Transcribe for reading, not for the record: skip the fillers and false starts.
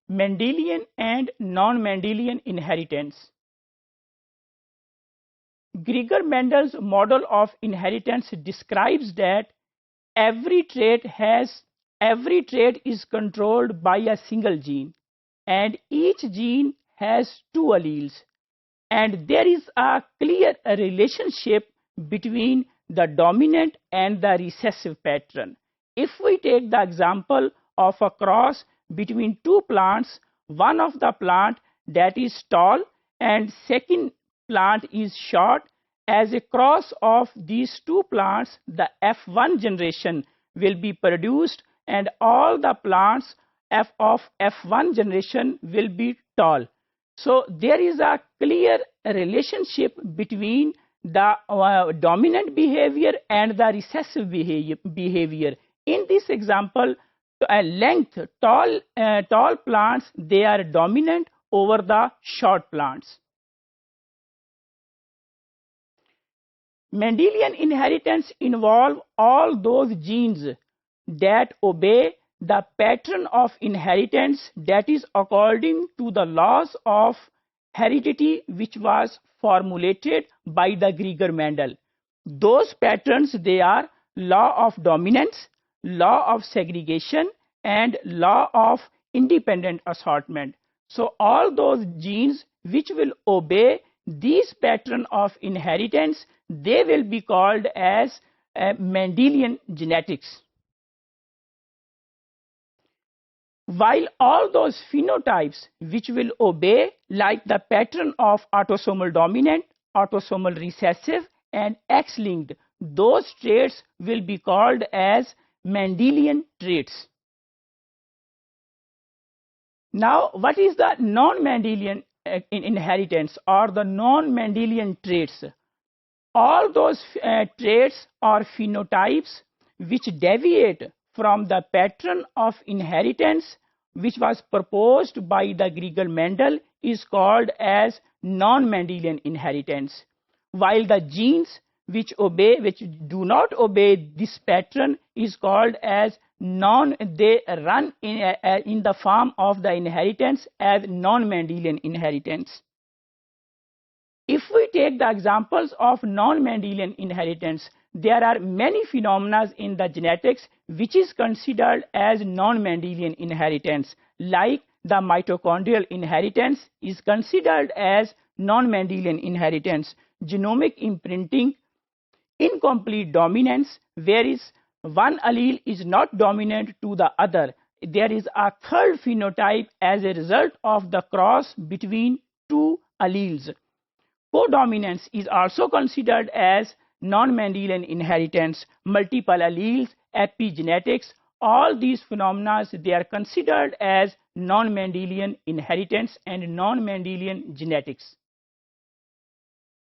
Mendelian and non-Mendelian inheritance. Geiger-Mendel's model of inheritance describes that every trait is controlled by a single gene, and each gene has two alleles, and there is a clear relationship between the dominant and the recessive pattern. If we take the example of a cross between two plants, one of the plant that is tall and second plant is short, as a cross of these two plants, the F1 generation will be produced, and all the plants of F1 generation will be tall. So there is a clear relationship between the dominant behavior and the recessive behavior. In this example, tall plants, they are dominant over the short plants. Mendelian inheritance involves all those genes that obey the pattern of inheritance that is according to the laws of heredity which was formulated by the Geiger-Mendel. Those patterns, they are law of dominance, law of segregation, and law of independent assortment. So all those genes which will obey these pattern of inheritance, they will be called as Mendelian genetics. While all those phenotypes which will obey like the pattern of autosomal dominant, autosomal recessive, and X-linked, those traits will be called as Mendelian traits. Now, what is the non-Mendelian inheritance or the non-Mendelian traits? All those traits or phenotypes which deviate from the pattern of inheritance which was proposed by the Geiger-Mendel is called as non-Mendelian inheritance, while the genes which do not obey this pattern is called as they run in the form of the inheritance as non-Mendelian inheritance. If we take the examples of non-Mendelian inheritance, there are many phenomena in the genetics which is considered as non-Mendelian inheritance, like the mitochondrial inheritance is considered as non-Mendelian inheritance, genomic imprinting, incomplete dominance, whereas one allele is not dominant to the other. There is a third phenotype as a result of the cross between two alleles. Codominance is also considered as non-Mendelian inheritance, multiple alleles, epigenetics, all these phenomena, they are considered as non-Mendelian inheritance and non-Mendelian genetics.